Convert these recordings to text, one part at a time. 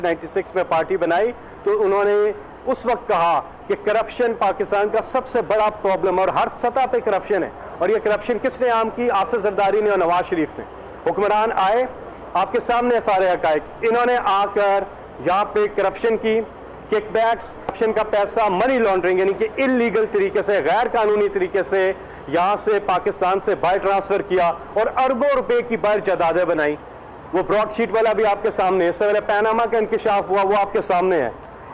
96 में पार्टी बनाई तो उन्होंने उस वक्त कहा कि करप्शन पाकिस्तान का सबसे बड़ा प्रॉब्लम और हर सतह पे करप्शन है। और ये करप्शन किसने आम की? आसिफ जरदारी ने और नवाज शरीफ ने। हुक्मरान आए, आपके सामने सारे हकायक, इन्होंने आकर यहाँ पे करप्शन की, किकबैक्स, करप्शन का पैसा, मनी लॉन्ड्रिंग यानी कि इलीगल तरीके से, गैर कानूनी तरीके से यहाँ से पाकिस्तान से बाहर ट्रांसफर किया और अरबों रुपए की बाहर जायदादें बनाई। वो ब्रॉडशीट वाला भी आपके सामने है, इससे पहले पैनामा का इंकशाफ हुआ, वो आपके सामने है।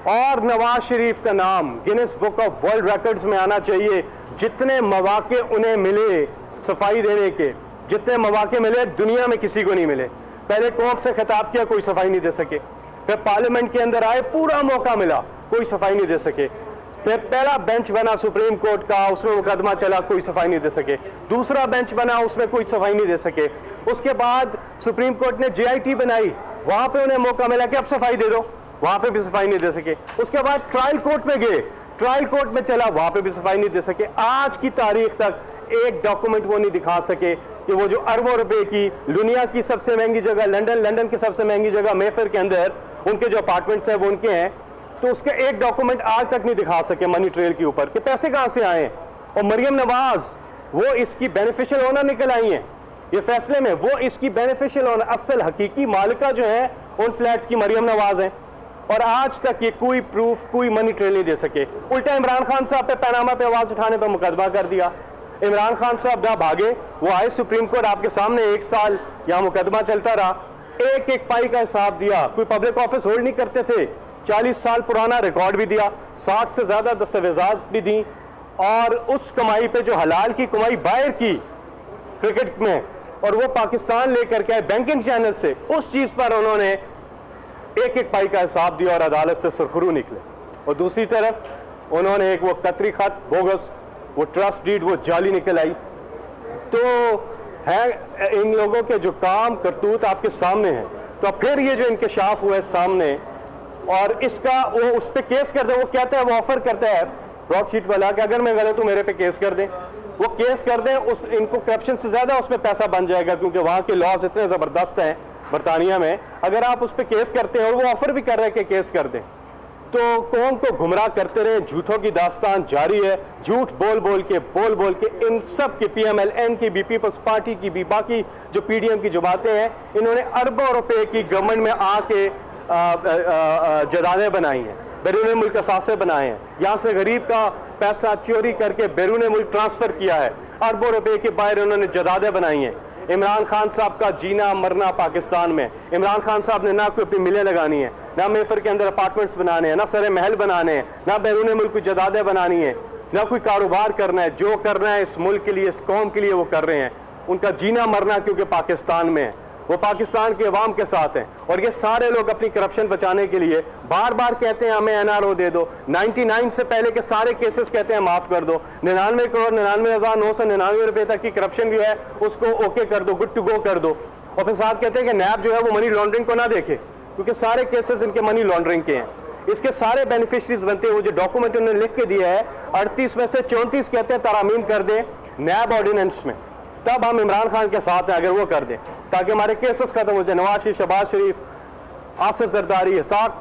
और नवाज शरीफ का नाम Guinness book of world records में आना चाहिए। जितने मौके उन्हें मिले सफाई देने के, जितने मौके मिले दुनिया में किसी को नहीं मिले। पहले कौम से खिताब किया, कोई सफाई नहीं दे सके। फिर पार्लियामेंट के अंदर आए, पूरा मौका मिला, कोई सफाई नहीं दे सके। फिर पहला बेंच बना सुप्रीम कोर्ट का, उसमें मुकदमा चला, कोई सफाई नहीं दे सके। दूसरा बेंच बना, उसमें कोई सफाई नहीं दे सके। उसके बाद सुप्रीम कोर्ट ने JIT बनाई, वहां पे उन्हें मौका मिला कि अब सफाई दे दो, वहां पे भी सफाई नहीं दे सके। उसके बाद ट्रायल कोर्ट में गए, ट्रायल कोर्ट में चला, वहां पे भी सफाई नहीं दे सके। आज की तारीख तक एक डॉक्यूमेंट वो नहीं दिखा सके कि वो जो अरबों रुपए की दुनिया की सबसे महंगी जगह लंदन की सबसे महंगी जगह मेफेयर के अंदर उनके जो अपार्टमेंट्स हैं वो उनके हैं, तो उसके एक डॉक्यूमेंट आज तक नहीं दिखा सके मनी ट्रेल के ऊपर कि पैसे कहां से आए। और मरियम नवाज वो इसकी बेनिफिशियल ओनर निकल आई हैं ये फैसले में, वो इसकी बेनिफिशियल ओनर, असल हकीकी मालिका जो है उन फ्लैट्स की मरियम नवाज है। और आज तक ये कोई प्रूफ, कोई मनी ट्रेल नहीं दे सके। उल्टा इमरान खान साहब पे पैनामा पे आवाज उठाने पर मुकदमा कर दिया। इमरान खान साहब ना भागे, वो आए सुप्रीम कोर्ट, आपके सामने 1 साल यहाँ मुकदमा चलता रहा, एक एक पाई का हिसाब दिया। कोई पब्लिक ऑफिस होल्ड नहीं करते थे, 40 साल पुराना रिकॉर्ड भी दिया, 60 से ज्यादा दस्तावेजात भी दी। और उस कमाई पे जो हलाल की कमाई बाहर की क्रिकेट में, और वो पाकिस्तान लेकर के आए बैंकिंग चैनल से, उस चीज पर उन्होंने एक एक पाई का हिसाब दिया और अदालत से सुरखरू निकले। और दूसरी तरफ उन्होंने एक वो कतरी खत बोगस, वो ट्रस्ट डीड वो जाली निकल आई। तो है इन लोगों के जो काम करतूत आपके सामने है। तो फिर ये जो इंकशाफ हुआ है सामने, और इसका वो उस पर केस कर दे, वो कहता है, वो ऑफर करता है ब्रॉडशीट वाला कि अगर मैं गलत हूं मेरे पे केस कर दें, वो केस कर दें, उस इनको करप्शन से ज्यादा उसमें पैसा बन जाएगा, क्योंकि वहां के लॉज इतने जबरदस्त हैं बरतानिया में। अगर आप उस पर केस करते हैं, और वो ऑफर भी कर रहे हैं कि केस कर दें, तो कौम को गुमराह करते रहे। झूठों की दास्तान जारी है, झूठ बोल बोल के इन सब की, PMLN की भी, पीपल्स पार्टी की भी, बाकी जो PDM की जो बातें हैं, इन्होंने अरबों रुपए की गवर्नमेंट में आके जदादें बनाई हैं, बैरून मुल्क असासे बनाए हैं, यहाँ से गरीब का पैसा चोरी करके बैरून मुल्क ट्रांसफर किया है, अरबों रुपए के बाहर उन्होंने जदादें बनाई हैं। इमरान खान साहब का जीना मरना पाकिस्तान में, इमरान खान साहब ने ना कोई अपनी मिलें लगानी है, ना मेफर के अंदर अपार्टमेंट्स बनाने हैं, ना सरे महल बनाने हैं, ना बैरून मुल्क की जदादें बनानी है, ना कोई कारोबार करना है। जो करना है इस मुल्क के लिए, इस कौम के लिए वो कर रहे हैं। उनका जीना मरना क्योंकि पाकिस्तान में है, वो पाकिस्तान के अवाम के साथ हैं। और ये सारे लोग अपनी करप्शन बचाने के लिए बार बार कहते हैं हमें NRO दे दो। 99 से पहले के सारे केसेस कहते हैं माफ कर दो। 99,99,999 रुपए तक की करप्शन जो है उसको ओके कर दो, गुड टू गो कर दो। और फिर साथ कहते हैं कि नैब जो है वो मनी लॉन्ड्रिंग को ना देखे, क्योंकि सारे केसेस इनके मनी लॉन्ड्रिंग के हैं। इसके सारे बेनिफिशरीज बनते हैं। वो जो डॉक्यूमेंट उन्होंने लिख के दिया है, 38 में से 34 कहते हैं तरामीम कर दें नैब ऑर्डिनेंस में, तब हम इमरान खान के साथ हैं, अगर वो कर दें, ताकि हमारे केसेस खत्म हो जाए। नवाज शरीफ, शहबाज शरीफ, आसिफ जरदारी, इसाक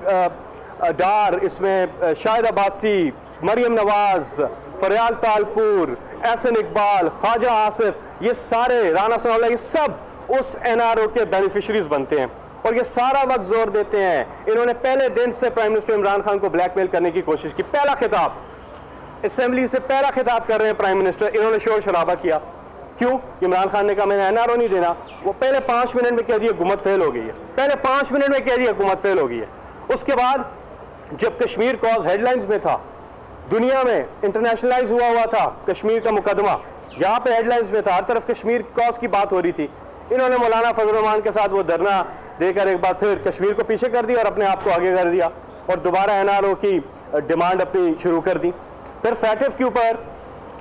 डार, इसमें शाहिद अब्बासी, मरियम नवाज, फरियाल तालपुर, एहसन इकबाल, ख्वाजा आसिफ, ये सारे, राना सनाउल्लाह, ये सब उस NRO के बेनिफिशरीज बनते हैं। और ये सारा वक्त जोर देते हैं। इन्होंने पहले दिन से प्राइम मिनिस्टर इमरान खान को ब्लैकमेल करने की कोशिश की। पहला खिताब असेंबली से, पहला खिताब कर रहे हैं प्राइम मिनिस्टर, इन्होंने शोर शराबा किया। क्यों? इमरान खान ने कहा मैंने NRO नहीं देना। वो पहले 5 मिनट में कह दिया हुकूमत फेल हो गई है, पहले 5 मिनट में कह दिया हुकूमत फेल हो गई है। उसके बाद जब कश्मीर कॉज हेडलाइंस में था, दुनिया में इंटरनेशनलाइज हुआ था कश्मीर का मुकदमा, यहाँ पे हेडलाइंस में था, हर तरफ कश्मीर कॉज की बात हो रही थी। इन्होंने मौलाना फजल रहमान के साथ वो धरना देकर एक बार फिर कश्मीर को पीछे कर दिया और अपने आप को आगे कर दिया, और दोबारा NRO की डिमांड अपनी शुरू कर दी। फिर फैटिफ के ऊपर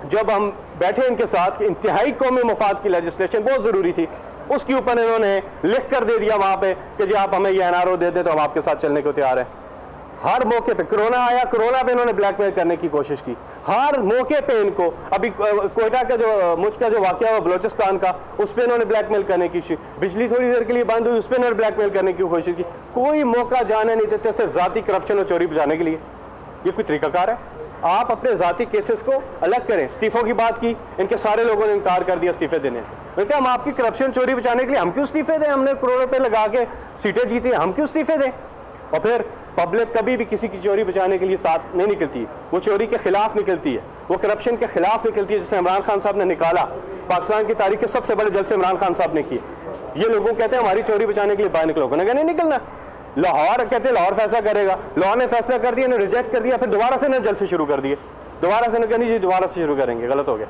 जब हम बैठे इनके साथ, इंतहाई कौमी मफाद की लेजिस्लेशन बहुत ज़रूरी थी, उसके ऊपर इन्होंने लिख कर दे दिया वहाँ पे कि जी आप हमें ये NRO दे दें तो हम आपके साथ चलने को तैयार हैं। हर मौके पे कोरोना आया, कोरोना पे इन्होंने ब्लैकमेल करने की कोशिश की, हर मौके पे इनको। अभी कोयटा का जो मुझ का जो वाकया हुआ बलोचिस्तान का, उस पर इन्होंने ब्लैकमेल करने की कोशिश, बिजली थोड़ी देर के लिए बंद हुई, उस पर इन्होंने ब्लैकमेल करने की कोशिश की। कोई मौका जाने नहीं देते, सिर्फ जाती करप्शन और चोरी बचाने के लिए। ये कोई तरीकाकार है? आप अपने जाती केसेस को अलग करें। इस्तीफों की बात की, इनके सारे लोगों ने इनकार कर दिया इस्तीफे देने से। मैंने कहा हम आपकी करप्शन चोरी बचाने के लिए हम क्यों इस्तीफे दें? हमने करोड़ों रुपए लगा के सीटें जीती, हम क्यों इस्तीफे दें? और फिर पब्लिक कभी भी किसी की चोरी बचाने के लिए साथ नहीं निकलती, वो चोरी के खिलाफ निकलती है, वो करप्शन के खिलाफ निकलती है, जिसे इमरान खान साहब ने निकाला। पाकिस्तान की तारीख के सबसे बड़े जलसे इमरान खान साहब ने किए। ये लोगों कहते हैं हमारी चोरी बचाने के लिए बाहर निकलो, उन्होंने कहा नहीं निकलना। लाहौर कहते हैं लाहौर फैसला करेगा, लाहौर ने फैसला कर दिया, रिजेक्ट कर दिया, फिर दोबारा से जलसे शुरू कर दिए, दोबारा से कहनी जी दोबारा से शुरू करेंगे, गलत हो गया।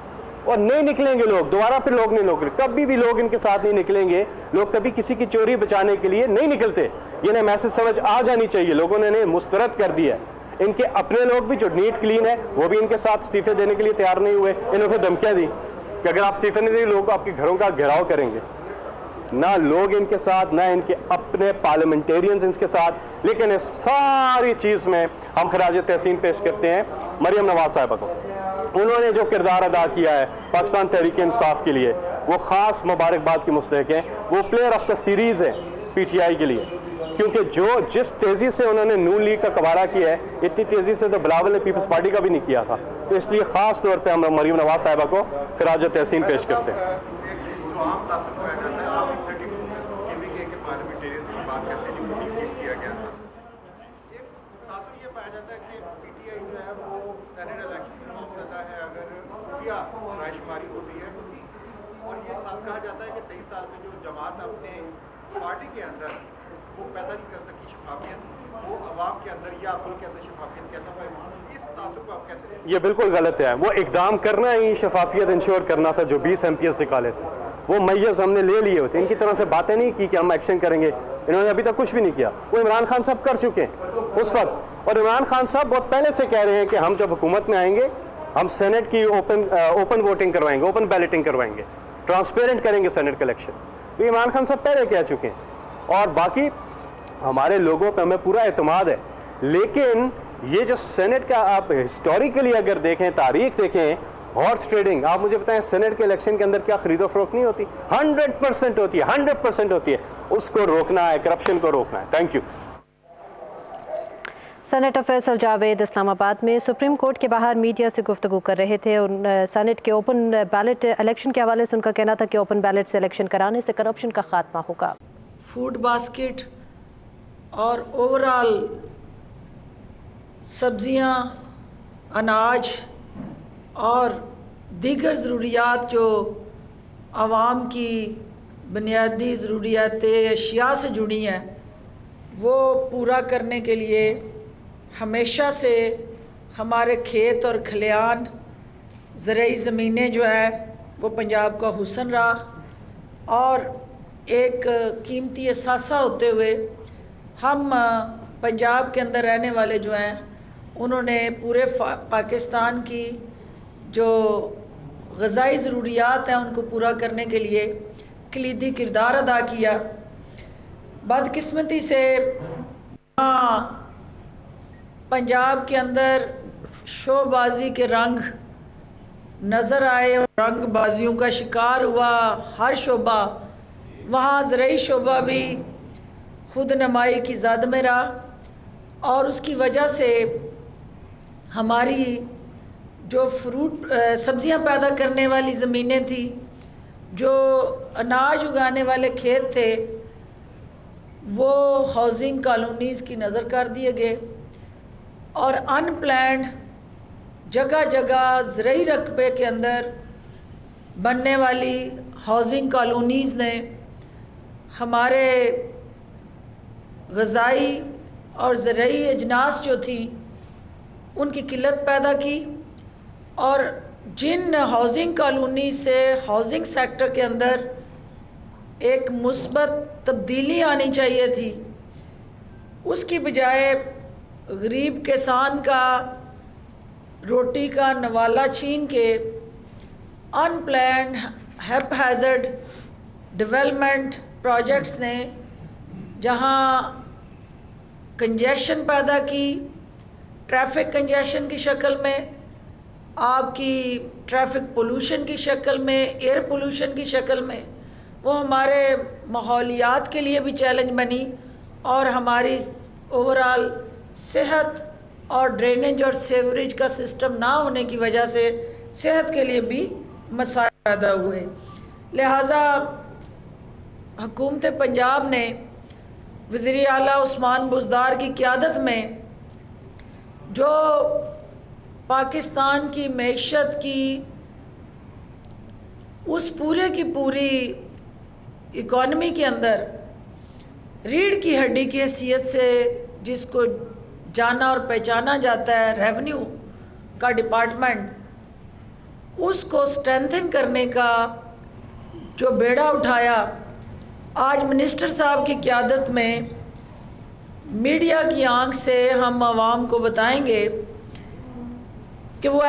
और नहीं निकलेंगे लोग दोबारा, फिर लोग नहीं निकले, कभी भी लोग इनके साथ नहीं निकलेंगे। लोग कभी किसी की चोरी बचाने के लिए नहीं निकलते। ये ना मैसेज समझ आ जानी चाहिए, लोगों ने इन्हें मुस्तरद कर दिया। इनके अपने लोग भी जो नीट क्लीन है वो भी इनके साथ इस्तीफे देने के लिए तैयार नहीं हुए। इन्होंने फिर धमकियां दी कि अगर आप इस्तीफे नहीं देंगे लोग आपके घरों का घेराव करेंगे। ना लोग इनके साथ, ना इनके अपने पार्लियामेंटेरियंस इनके साथ। लेकिन इस सारी चीज़ में हम खराज तहसीन पेश करते हैं मरियम नवाज साहिबा को। उन्होंने जो किरदार अदा किया है पाकिस्तान तहरीक इंसाफ के लिए, वो ख़ास मुबारकबाद की मुस्तहिक है। वो प्लेयर ऑफ द सीरीज़ है PTI के लिए, क्योंकि जिस तेज़ी से उन्होंने नून लीग का कबारा किया है, इतनी तेज़ी से तो बिलावल ने पीपल्स पार्टी का भी नहीं किया था। तो इसलिए ख़ास तौर पर हम मरियम नवाज साहिबा को खराज तहसीन पेश करते हैं। रायशुमारी होती है और ये साथ कहा जाता है कि 23 साल में जो जमात अपने पार्टी के अंदर वो पैदा नहीं कर सकी शफाफियत, वो अवाम के अंदर या अकुल के अंदर शफाफियत कैसा पाए, इस तासुब को आप कैसे देखते हैं? ये बिल्कुल गलत है। वो इकदाम करना ही शफाफियत इंश्योर करना था जो 20 MPs निकाले थे, वो मैय्यज़ हमने ले लिए होते। इनकी तरह से बातें नहीं की कि हम एक्शन करेंगे, इन्होंने अभी तक कुछ भी नहीं किया। वो इमरान खान साहब कर चुके हैं उस वक्त, और इमरान खान साहब बहुत पहले से कह रहे हैं कि हम जब हुकूमत में आएंगे हम सेनेट की ओपन वोटिंग करवाएंगे, ओपन बैलेटिंग करवाएंगे, ट्रांसपेरेंट करेंगे सेनेट का इलेक्शन। ये इमरान खान साहब पहले कह चुके हैं और बाकी हमारे लोगों पे हमें पूरा एतमाद है। लेकिन ये जो सेनेट का आप हिस्टोरिकली अगर देखें, तारीख देखें, हॉर्स ट्रेडिंग, आप मुझे बताएं सेनेट के इलेक्शन के अंदर क्या खरीदो फरोख्त नहीं होती? 100% होती है, 100% होती है। उसको रोकना है, करप्शन को रोकना है। Thank you. Senator Faisal Javed Islamabad में सुप्रीम कोर्ट के बाहर मीडिया से गुफ्तगू कर रहे थे। सेनेट के ओपन बैलेट इलेक्शन के हवाले से उनका कहना था कि ओपन बैलेट से इलेक्शन कराने से करप्शन का खात्मा होगा। फूड बास्केट और ओवरऑल सब्जियां, अनाज और दीगर ज़रूरियात जो आवाम की बुनियादी ज़रूरियात अशिया से जुड़ी हैं, वो पूरा करने के लिए हमेशा से हमारे खेत और खलियान, ज़रई ज़मीनें जो हैं वो पंजाब का हुस्न रहा और एक कीमती असासा होते हुए हम पंजाब के अंदर रहने वाले जो हैं उन्होंने पूरे पाकिस्तान की जो ग़ज़ाई ज़रूरियात हैं उनको पूरा करने के लिए कलीदी किरदार अदा किया। बदकिस्मती से पंजाब के अंदर शोबाजी के रंग नज़र आए और रंगबाजियों का शिकार हुआ हर शोबा। वहाँ ज़रई शोबा भी खुद नमाई की ज़द में रहा और उसकी वजह से हमारी जो फ्रूट सब्ज़ियाँ पैदा करने वाली ज़मीनें थी, जो अनाज उगाने वाले खेत थे, वो हाउसिंग कॉलोनीज़ की नज़र कर दिए गए और अनप्लैंड जगह जगह ज़रई रकबे के अंदर बनने वाली हाउसिंग कॉलोनीज़ ने हमारे ग़ज़ाई और ज़रई अजनास जो थी उनकी किल्लत पैदा की और जिन हाउसिंग कॉलोनी से हाउसिंग सेक्टर के अंदर एक मुस्बत तब्दीली आनी चाहिए थी, उसकी बजाय गरीब किसान का रोटी का नवाला छीन के अनप्लैन्ड हैप्पैज़र्ड डेवलपमेंट प्रोजेक्ट्स ने जहां कंजेशन पैदा की, ट्रैफिक कंजेशन की शक्ल में, आपकी ट्रैफिक पोल्यूशन की शक्ल में, एयर पोल्यूशन की शक्ल में। वो हमारे माहौलियात के लिए भी चैलेंज बनी और हमारी ओवरऑल सेहत और ड्रेनेज और सीवरेज का सिस्टम ना होने की वजह से सेहत के लिए भी मसाइल पैदा हुए। लिहाजा हुकूमत पंजाब ने वज़ीर आला उस्मान बुज़दार की क़ियादत में जो पाकिस्तान की मईशत की उस पूरे की पूरी इकॉनमी के अंदर रीढ़ की हड्डी की हैसियत से जिसको जाना और पहचाना जाता है रेवेन्यू का डिपार्टमेंट, उसको स्ट्रेंथन करने का जो बेड़ा उठाया, आज मिनिस्टर साहब की क़ियादत में मीडिया की आंख से हम आवाम को बताएंगे कि वो